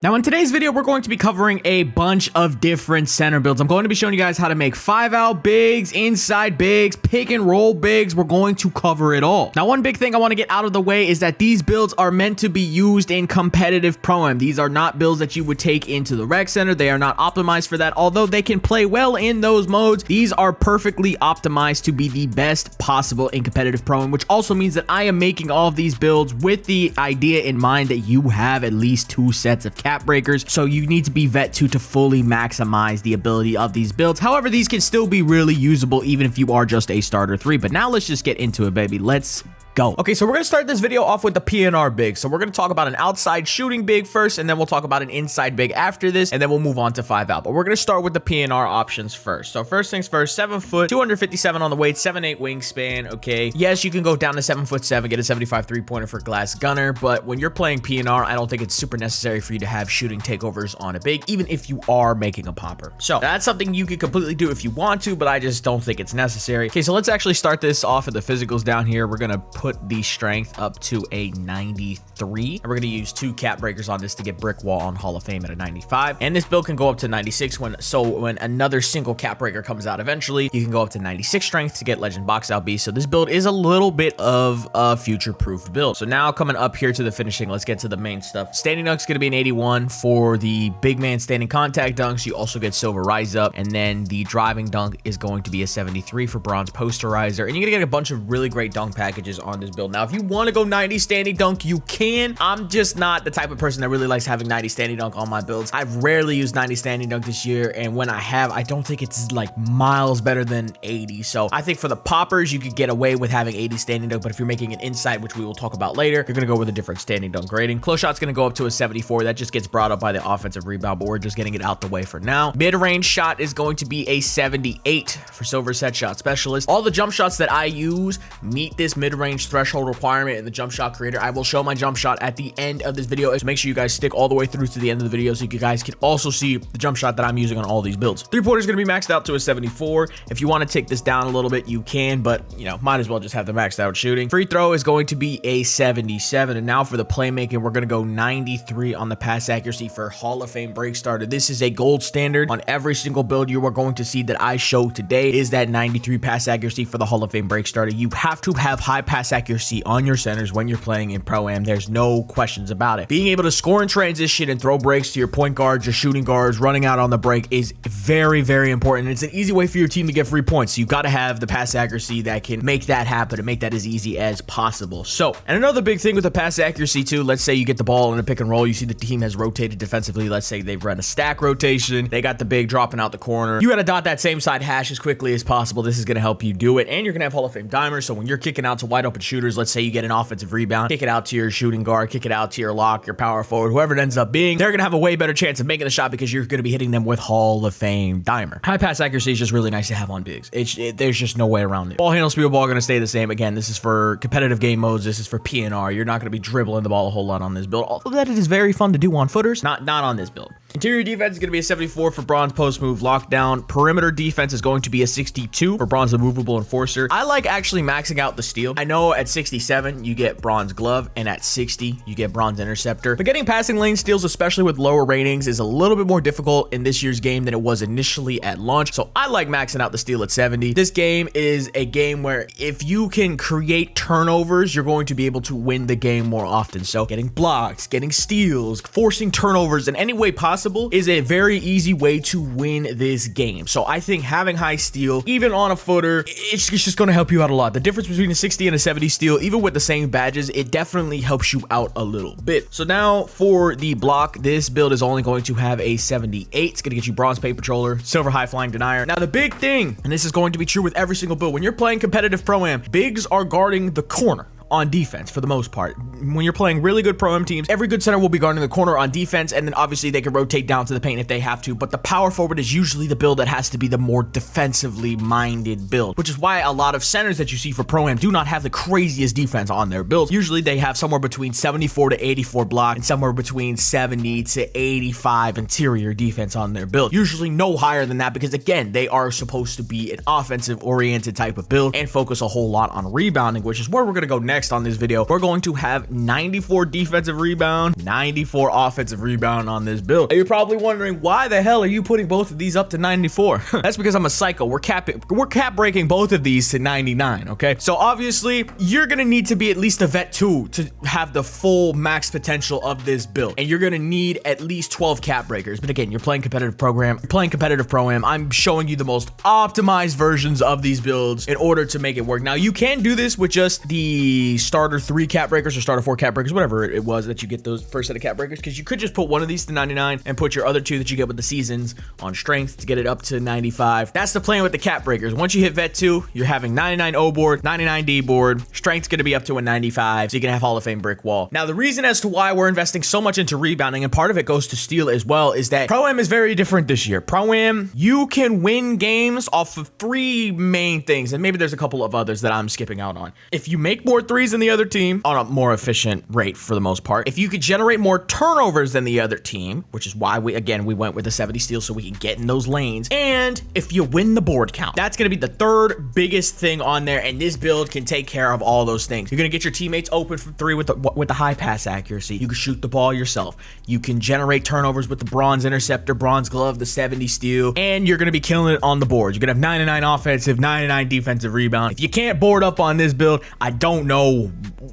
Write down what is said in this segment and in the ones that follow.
Now in today's video, we're going to be covering a bunch of different center builds. I'm going to be showing you guys how to make 5-out bigs, inside bigs, pick and roll bigs. We're going to cover it all. Now, one big thing I want to get out of the way is that these builds are meant to be used in competitive Pro-Am. These are not builds that you would take into the rec center. They are not optimized for that. Although they can play well in those modes, these are perfectly optimized to be the best possible in competitive Pro-Am, which also means that I am making all of these builds with the idea in mind that you have at least 2 sets of cap breakers, so you need to be vet 2 to fully maximize the ability of these builds. However, these can still be really usable even if you are just a starter 3. But now let's just get into it, baby. Let's go. Okay, so we're gonna start this video off with the PNR big. So we're gonna talk about an outside shooting big first, and then we'll talk about an inside big after this, and then we'll move on to 5-out. But we're gonna start with the PNR options first. So first things first, 7 foot, 257 on the weight, 7'8" wingspan. Okay, yes, you can go down to 7'7", get a 75 3-pointer for glass gunner, but when you're playing PNR, I don't think it's super necessary for you to have shooting takeovers on a big, even if you are making a popper. So that's something you could completely do if you want to, but I just don't think it's necessary. Okay, so let's actually start this off at the physicals down here. We're gonna put the strength up to a 93, and we're going to use 2 cap breakers on this to get brick wall on Hall of Fame at a 95, and this build can go up to 96 when another single cap breaker comes out eventually, you can go up to 96 strength to get legend box out beast. So this build is a little bit of a future proof build. So now coming up here to the finishing, let's get to the main stuff. Standing dunk's going to be an 81 for the big man standing contact dunks. You also get silver rise up, and then the driving dunk is going to be a 73 for bronze posterizer, and you're gonna get a bunch of really great dunk packages on this build. Now, if you want to go 90 standing dunk, you can. I'm just not the type of person that really likes having 90 standing dunk on my builds. I've rarely used 90 standing dunk this year, and when I have, I don't think it's like miles better than 80. So I think for the poppers, you could get away with having 80 standing dunk, but if you're making an inside, which we will talk about later, you're gonna go with a different standing dunk grading. Close shot's gonna go up to a 74. That just gets brought up by the offensive rebound, but we're just getting it out the way for now. Mid-range shot is going to be a 78 for silver set shot specialist. All the jump shots that I use meet this mid-range threshold requirement in the jump shot creator. I will show my jump shot at the end of this video, so make sure you guys stick all the way through to the end of the video so you guys can also see the jump shot that I'm using on all these builds. 3-pointer is going to be maxed out to a 74. If you want to take this down a little bit, you can, but you know, might as well just have the maxed out shooting. Free throw is going to be a 77, and now for the playmaking, we're going to go 93 on the pass accuracy for Hall of Fame break starter. This is a gold standard on every single build you are going to see that I show today is that 93 pass accuracy for the Hall of Fame break starter. You have to have high pass accuracy on your centers when you're playing in Pro-Am. There's no questions about it. Being able to score in transition and throw breaks to your point guards, your shooting guards, running out on the break is very, very important. It's an easy way for your team to get free points. So you got to have the pass accuracy that can make that happen and make that as easy as possible. So, and another big thing with the pass accuracy too, let's say you get the ball in a pick and roll, you see the team has rotated defensively. Let's say they've run a stack rotation, they got the big dropping out the corner. You got to dot that same side hash as quickly as possible. This is going to help you do it, and you're going to have Hall of Fame dimers. So when you're kicking out to wide open shooters, let's say you get an offensive rebound, kick it out to your shooting guard, kick it out to your lock, your power forward, whoever it ends up being, they're gonna have a way better chance of making the shot because you're gonna be hitting them with Hall of Fame dimer. High pass accuracy is just really nice to have on bigs. There's just no way around it. Ball handle, speed of ball gonna stay the same. Again, this is for competitive game modes. This is for PNR. You're not gonna be dribbling the ball a whole lot on this build, although that it is very fun to do on footers. Not on this build. Interior defense is going to be a 74 for bronze post move lockdown. Perimeter defense is going to be a 62 for bronze immovable enforcer. I like actually maxing out the steal. I know at 67 you get bronze glove, and at 60 you get bronze interceptor, but getting passing lane steals, especially with lower ratings, is a little bit more difficult in this year's game than it was initially at launch. So I like maxing out the steal at 70. This game is a game where if you can create turnovers, you're going to be able to win the game more often. So getting blocks, getting steals, forcing turnovers in any way possible is a very easy way to win this game. So I think having high steal, even on a footer, it's just going to help you out a lot. The difference between a 60 and a 70 steal, even with the same badges, it definitely helps you out a little bit. So now for the block, this build is only going to have a 78. It's going to get you bronze paint patroller, silver high flying denier. Now the big thing, and this is going to be true with every single build, when you're playing competitive Pro-Am, bigs are guarding the corner on defense for the most part. When you're playing really good Pro-Am teams, every good center will be guarding the corner on defense, and then obviously they can rotate down to the paint if they have to, but the power forward is usually the build that has to be the more defensively minded build, which is why a lot of centers that you see for Pro-Am do not have the craziest defense on their builds. Usually they have somewhere between 74 to 84 block and somewhere between 70 to 85 interior defense on their build. Usually no higher than that because, again, they are supposed to be an offensive oriented type of build and focus a whole lot on rebounding, which is where we're going to go next next on this video, we're going to have 94 defensive rebound, 94 offensive rebound on this build. And you're probably wondering, why the hell are you putting both of these up to 94? That's because I'm a psycho. We're cap breaking both of these to 99, okay? So obviously, you're gonna need to be at least a vet 2 to have the full max potential of this build. And you're gonna need at least 12 cap breakers. But again, you're playing competitive pro-am. I'm showing you the most optimized versions of these builds in order to make it work. Now, you can do this with just the starter 3 cap breakers or starter 4 cap breakers, whatever it was that you get those first set of cap breakers, because you could just put one of these to 99 and put your other 2 that you get with the seasons on strength to get it up to 95. That's the plan with the cap breakers. Once you hit vet 2, you're having 99 O board, 99 D board. Strength's gonna be up to a 95, so you can have Hall of Fame brick wall. Now, the reason as to why we're investing so much into rebounding, and part of it goes to steal as well, is that Pro-Am is very different this year. Pro-Am, you can win games off of 3 main things, and maybe there's a couple of others that I'm skipping out on. If you make more threes than the other team on a more efficient rate for the most part, if you could generate more turnovers than the other team, which is why we went with the 70 steals so we can get in those lanes, and if you win the board count. That's going to be the third biggest thing on there, and this build can take care of all those things. You're going to get your teammates open from 3 with the high pass accuracy. You can shoot the ball yourself. You can generate turnovers with the bronze interceptor, bronze glove, the 70 steal, and you're going to be killing it on the board. You're going to have 99 offensive, 99 defensive rebound. If you can't board up on this build, I don't know.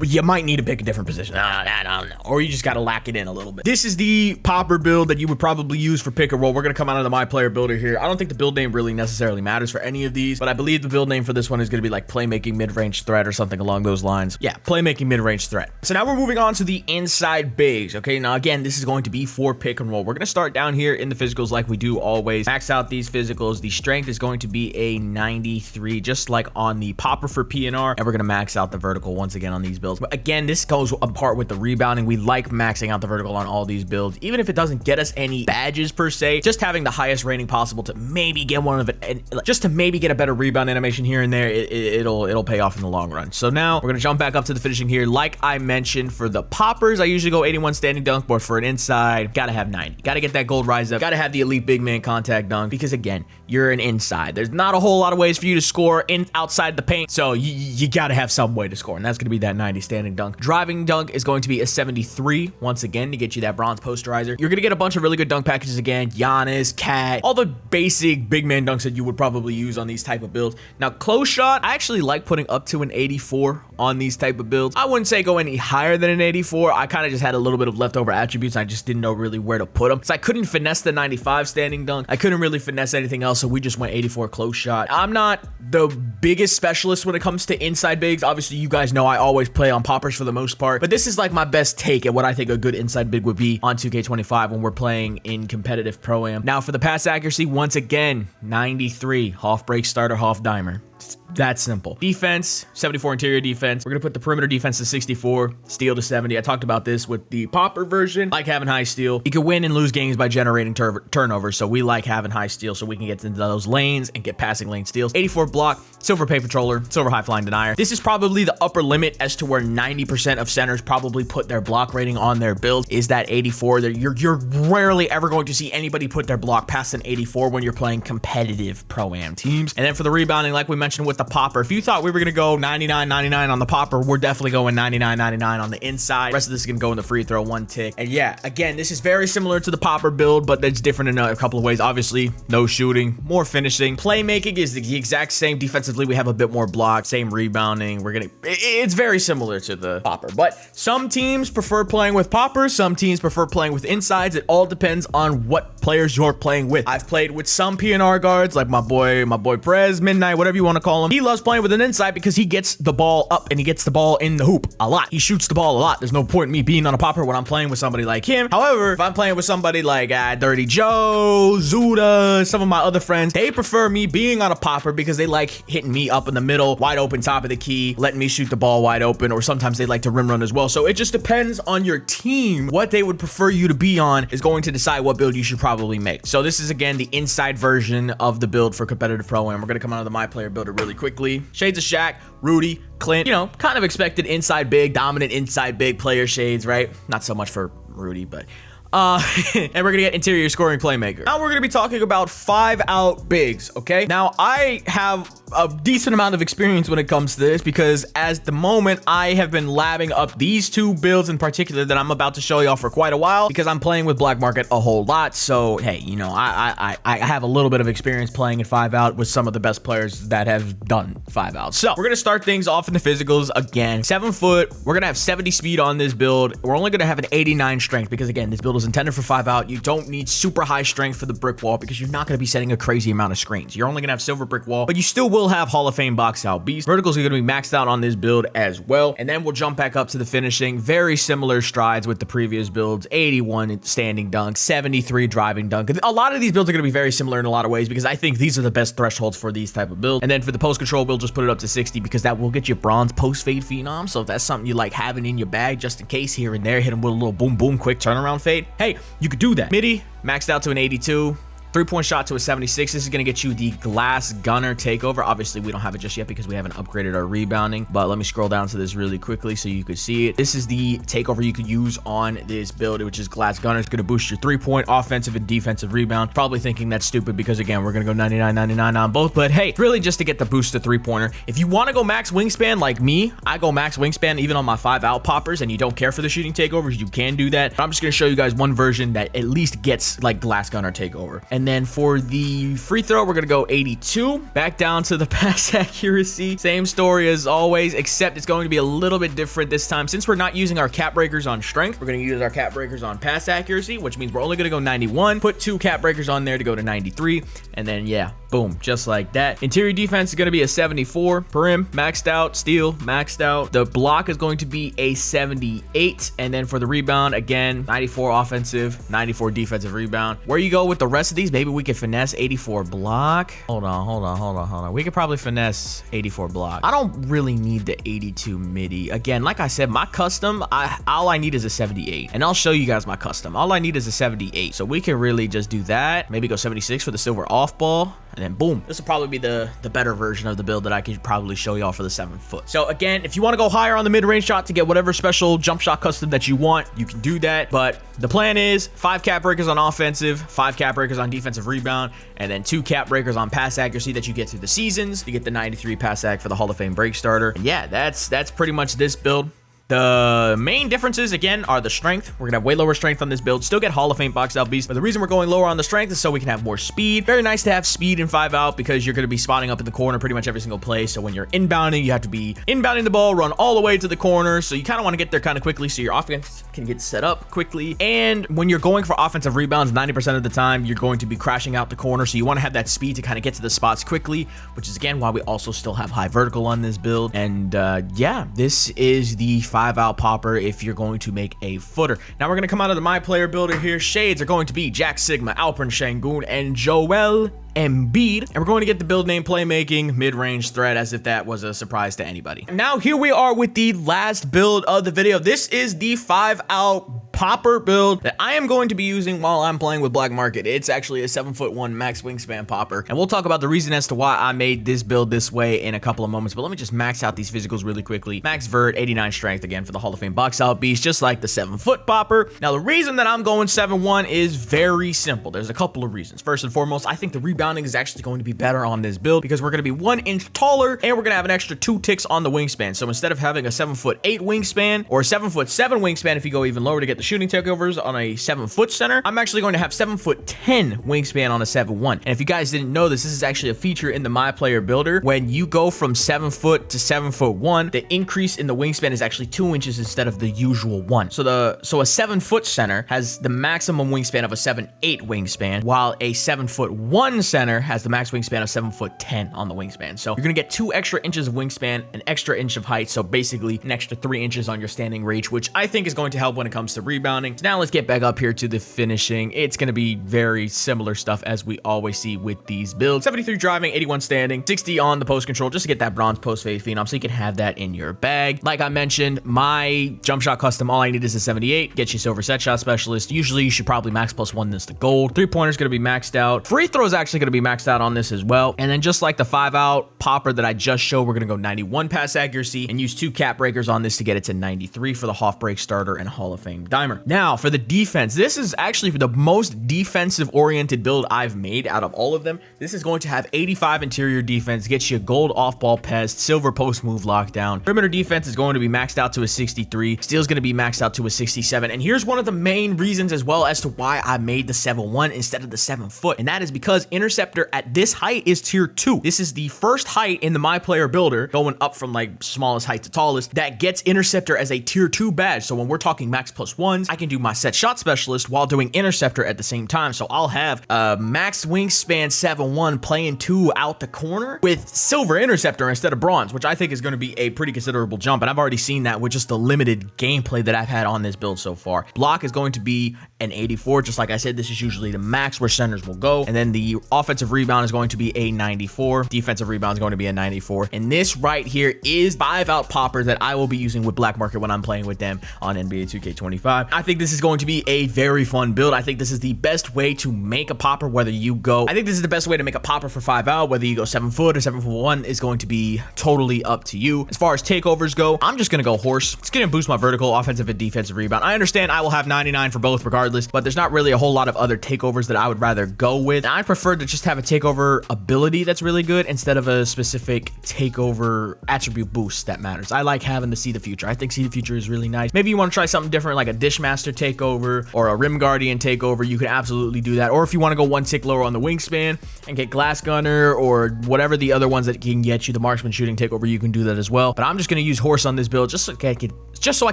You might need to pick a different position. I don't know. Or you just got to lack it in a little bit. This is the popper build that you would probably use for pick and roll. We're going to come out of the MyPlayer builder here. I don't think the build name really necessarily matters for any of these, but I believe the build name for this one is going to be like playmaking mid-range threat or something along those lines. Yeah, playmaking mid-range threat. So now we're moving on to the inside bigs. Okay, now again, this is going to be for pick and roll. We're going to start down here in the physicals like we do always. Max out these physicals. The strength is going to be a 93, just like on the popper for PNR, and we're going to max out the vertical once again on these builds. But again, this goes apart with the rebounding. We like maxing out the vertical on all these builds, even if it doesn't get us any badges per se, just having the highest rating possible to maybe get one of it, and just to maybe get a better rebound animation here and there, it'll pay off in the long run. So now we're going to jump back up to the finishing here. Like I mentioned, for the poppers, I usually go 81 standing dunk, but for an inside, gotta have 90. Gotta get that gold rise up. Gotta have the elite big man contact dunk, because again, you're an inside. There's not a whole lot of ways for you to score outside the paint, so you gotta have some way to score, and that's gonna be that 90 standing dunk. Driving dunk is going to be a 73 once again to get you that bronze posterizer. You're gonna get a bunch of really good dunk packages again. Giannis, Cat, all the basic big man dunks that you would probably use on these type of builds. Now, close shot, I actually like putting up to an 84 on these type of builds. I wouldn't say go any higher than an 84. I kind of just had a little bit of leftover attributes. I just didn't know really where to put them. So I couldn't finesse the 95 standing dunk. I couldn't really finesse anything else, so we just went 84 close shot. I'm not the biggest specialist when it comes to inside bigs. Obviously, you guys know I always play on poppers for the most part, but this is like my best take at what I think a good inside big would be on 2K25 when we're playing in competitive pro-am. Now, for the pass accuracy, once again, 93. Half break starter, half dimer. It's that simple. Defense, 74 interior defense. We're gonna put the perimeter defense to 64, steal to 70. I talked about this with the popper version. Like having high steal. You can win and lose games by generating turnovers, so we like having high steal so we can get into those lanes and get passing lane steals. 84 block, silver paper controller, silver high flying denier. This is probably the upper limit as to where 90% of centers probably put their block rating on their build, is that 84. You're rarely ever going to see anybody put their block past an 84 when you're playing competitive pro-am teams. And then for the rebounding, like we mentioned with the popper, if you thought we were gonna go 99-99 on the popper, we're definitely going 99-99 on the inside. The rest of this is gonna go in the free throw, 1 tick. And yeah, again, this is very similar to the popper build, but it's different in a couple of ways. Obviously, no shooting, more finishing. Playmaking is the exact same. Defensively, we have a bit more block, same rebounding. It's very similar to the popper, but some teams prefer playing with poppers, some teams prefer playing with insides. It all depends on what players you're playing with. I've played with some PNR guards, like my boy Prez, Midnight, whatever you want to call him. He loves playing with an inside because he gets the ball up and he gets the ball in the hoop a lot. He shoots the ball a lot. There's no point in me being on a popper when I'm playing with somebody like him. However, if I'm playing with somebody like Dirty Joe, Zuda, some of my other friends, they prefer me being on a popper because they like hitting me up in the middle, wide open top of the key, letting me shoot the ball wide open, or sometimes they like to rim run as well. So it just depends on your team. What they would prefer you to be on is going to decide what build you should probably make. So this is, again, the inside version of the build for competitive pro-am. We're going to come out of the MyPlayer builder really quickly. Shades of Shaq, Rudy, Clint, you know, kind of expected inside big, dominant inside big player shades, right? Not so much for Rudy, but and we're gonna get interior scoring playmaker. Now we're gonna be talking about 5-out bigs, okay? Now I have a decent amount of experience when it comes to this, because as the moment I have been labbing up these two builds in particular that I'm about to show y'all for quite a while, because I'm playing with Black Market a whole lot. So hey, you know, I have a little bit of experience playing at 5-out with some of the best players that have done 5-out. So we're gonna start things off in the physicals again. 7 foot, we're gonna have 70 speed on this build. We're only gonna have an 89 strength because again, this build is intended for 5-out. You don't need super high strength for the brick wall because you're not gonna be setting a crazy amount of screens. You're only gonna have silver brick wall, but you still will have Hall of Fame box out beast. Verticals are gonna be maxed out on this build as well. And then we'll jump back up to the finishing. Very similar strides with the previous builds. 81 standing dunk, 73 driving dunk. A lot of these builds are gonna be very similar in a lot of ways because I think these are the best thresholds for these type of builds. And then for the post control, we'll just put it up to 60 because that will get you bronze post fade phenom. So if that's something you like having in your bag just in case here and there, hit them with a little boom boom quick turnaround fade, hey, you could do that. Midi maxed out to an 82. 3-point shot to a 76. This is going to get you the glass gunner takeover. Obviously, we don't have it just yet because we haven't upgraded our rebounding, but let me scroll down to this really quickly so you could see it. This is the takeover you could use on this build, which is glass gunner. It's going to boost your 3-point offensive and defensive rebound. Probably thinking that's stupid because again, we're going to go 99-99 on both, but hey, really just to get the boost to 3-pointer. If you want to go max wingspan like me, I go max wingspan even on my 5-out poppers, and you don't care for the shooting takeovers, you can do that. But I'm just going to show you guys one version that at least gets like glass gunner takeover. And then for the free throw, we're gonna go 82. Back down to the pass accuracy. Same story as always, except it's going to be a little bit different this time. Since we're not using our cap breakers on strength, we're gonna use our cap breakers on pass accuracy, which means we're only gonna go 91. Put 2 cap breakers on there to go to 93. And then yeah, boom, just like that. Interior defense is gonna be a 74. Perim, maxed out. Steal, maxed out. The block is going to be a 78. And then for the rebound, again, 94 offensive, 94 defensive rebound. Where you go with the rest of these, maybe we can finesse 84 block. Hold on. We could probably finesse 84 block. I don't really need the 82 midi. Again, like I said, my custom, all I need is a 78. And I'll show you guys my custom. All I need is a 78. So we can really just do that. Maybe go 76 for the silver off ball. And then boom. This will probably be the better version of the build that I could probably show y'all for the 7 foot. So again, if you want to go higher on the mid-range shot to get whatever special jump shot custom that you want, you can do that. But the plan is 5 cap breakers on offensive, 5 cap breakers on defensive rebound, and then 2 cap breakers on pass accuracy that you get through the seasons. You get the 93 pass ac for the Hall of Fame break starter. And yeah, that's pretty much this build. The main differences, again, are the strength. We're going to have way lower strength on this build. Still get Hall of Fame box out beast. But the reason we're going lower on the strength is so we can have more speed. Very nice to have speed in 5-out because you're going to be spotting up in the corner pretty much every single play. So when you're inbounding, you have to be inbounding the ball, run all the way to the corner. So you kind of want to get there kind of quickly so your offense can get set up quickly. And when you're going for offensive rebounds, 90% of the time, you're going to be crashing out the corner. So you want to have that speed to kind of get to the spots quickly, which is, again, why we also still have high vertical on this build. And yeah, this is the 5-out popper if you're going to make a footer. Now we're going to come out of the MyPlayer builder here. Shades are going to be Jack Sigma, Alperen Şengün, and Joel Embiid, and we're going to get the build name playmaking mid-range threat as if that was a surprise to anybody. Now here we are with the last build of the video. This is the 5-out popper build that I am going to be using while I'm playing with Black Market. It's actually a 7'1" max wingspan popper, and we'll talk about the reason as to why I made this build this way in a couple of moments, but let me just max out these physicals really quickly. Max vert, 89 strength, again for the Hall of Fame box out beast, just like the 7-foot popper. Now the reason that I'm going 7'1" is very simple. There's a couple of reasons. First and foremost, I think the rebounding is actually going to be better on this build because we're going to be 1 inch taller and we're going to have an extra 2 ticks on the wingspan. So instead of having a 7'8" wingspan or a 7'7" wingspan, if you go even lower to get the shooting takeovers on a 7-foot center, I'm actually going to have 7'10" wingspan on a 7'1". And if you guys didn't know this is actually a feature in the MyPlayer builder. When you go from 7 foot to 7'1", the increase in the wingspan is actually 2 inches instead of the usual 1. So a 7-foot center has the maximum wingspan of a 7'8" wingspan, while a 7'1" center has the max wingspan of 7'10" on the wingspan. So you're gonna get 2 extra inches of wingspan, an extra inch of height, so basically an extra 3 inches on your standing reach, which I think is going to help when it comes to rebounding. So now let's get back up here to the finishing. It's gonna be very similar stuff as we always see with these builds. 73 driving, 81 standing, 60 on the post control, just to get that bronze post fade phenom, so you can have that in your bag. Like I mentioned, my jump shot custom, all I need is a 78, get you silver set shot specialist. Usually you should probably max +1 this to gold. 3-pointer is gonna be maxed out. Free throw is actually gonna be maxed out on this as well. And then just like the 5-out popper that I just showed, we're gonna go 91 pass accuracy and use 2 cap breakers on this to get it to 93 for the Hoff break starter and Hall of Fame diamond. timer. Now for the defense, this is actually the most defensive oriented build I've made out of all of them. This is going to have 85 interior defense, gets you gold off-ball pest, silver post move lockdown. Perimeter defense is going to be maxed out to a 63. Steel's going to be maxed out to a 67. And here's one of the main reasons as well as to why I made the 7-1 instead of the 7-foot. And that is because interceptor at this height is tier 2. This is the first height in the MyPlayer builder, going up from like smallest height to tallest, that gets interceptor as a tier 2 badge. So when we're talking max plus ones, I can do my set shot specialist while doing interceptor at the same time. So I'll have max wingspan 7-1 playing 2 out the corner with silver interceptor instead of bronze, which I think is going to be a pretty considerable jump. And I've already seen that with just the limited gameplay that I've had on this build so far. Block is going to be an 84. Just like I said, this is usually the max where centers will go. And then the offensive rebound is going to be a 94. Defensive rebound is going to be a 94. And this right here is 5-out popper that I will be using with Black Market when I'm playing with them on NBA 2K25. I think this is going to be a very fun build. I think this is the best way to make a popper, whether you go, I think this is the best way to make a popper for 5-out, whether you go 7-foot or 7-foot-1 is going to be totally up to you. As far as takeovers go, I'm just going to go horse. It's going to boost my vertical, offensive, and defensive rebound. I understand I will have 99 for both regardless, but there's not really a whole lot of other takeovers that I would rather go with. I prefer to just have a takeover ability that's really good instead of a specific takeover attribute boost that matters. I like having the See the Future. I think See the Future is really nice. Maybe you want to try something different like a Dishmaster takeover or a Rim Guardian takeover. You can absolutely do that. Or if you want to go one tick lower on the wingspan and get Glass Gunner or whatever the other ones that can get you the marksman shooting takeover, you can do that as well. But I'm just going to use horse on this build just so I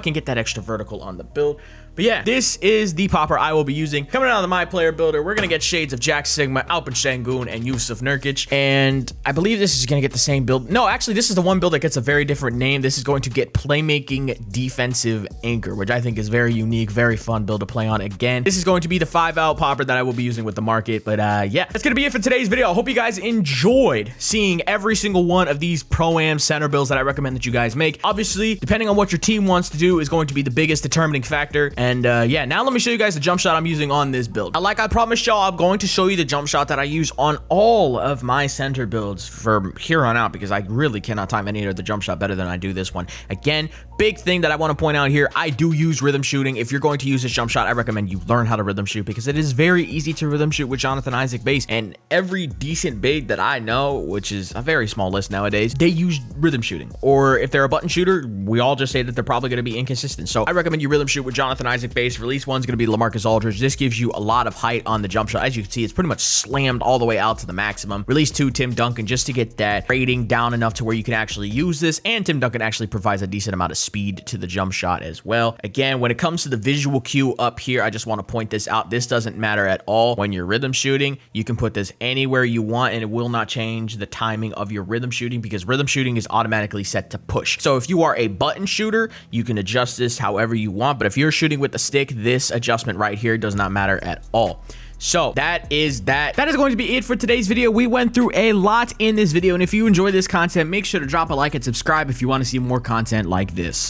can get that extra vertical on the build. But yeah, this is the popper I will be using. Coming out of the MyPlayer builder, we're going to get shades of Jack Sigma, Alpen Şengün, and Yusuf Nurkic. And I believe this is going to get the same build. No, actually, this is the one build that gets a very different name. This is going to get Playmaking Defensive Anchor, which I think is very unique, very fun build to play on. Again, this is going to be the 5-out popper that I will be using with the market. But yeah, that's going to be it for today's video. I hope you guys enjoyed seeing every single one of these Pro-Am center builds that I recommend that you guys make. Obviously, depending on what your team wants to do is going to be the biggest determining factor. And yeah, now let me show you guys the jump shot I'm using on this build. Like I promised y'all, I'm going to show you the jump shot that I use on all of my center builds from here on out, because I really cannot time any other jump shot better than I do this one. Again, big thing that I want to point out here, I do use rhythm shooting. If you're going to use this jump shot, I recommend you learn how to rhythm shoot, because it is very easy to rhythm shoot with Jonathan Isaac base. And every decent big that I know, which is a very small list nowadays, they use rhythm shooting. Or if they're a button shooter, we all just say that they're probably going to be inconsistent. So I recommend you rhythm shoot with Jonathan Isaac base. Release one's going to be LaMarcus Aldridge. This gives you a lot of height on the jump shot. As you can see, it's pretty much slammed all the way out to the maximum. Release 2, Tim Duncan, just to get that rating down enough to where you can actually use this. And Tim Duncan actually provides a decent amount of speed to the jump shot as well. Again, when it comes to the visual cue up here, I just want to point this out. This doesn't matter at all. When you're rhythm shooting, you can put this anywhere you want and it will not change the timing of your rhythm shooting, because rhythm shooting is automatically set to push. So if you are a button shooter, you can adjust this however you want. But if you're shooting with the stick, this adjustment right here does not matter at all. So that is going to be it for today's video. We went through a lot in this video, and if you enjoy this content, make sure to drop a like and subscribe if you want to see more content like this.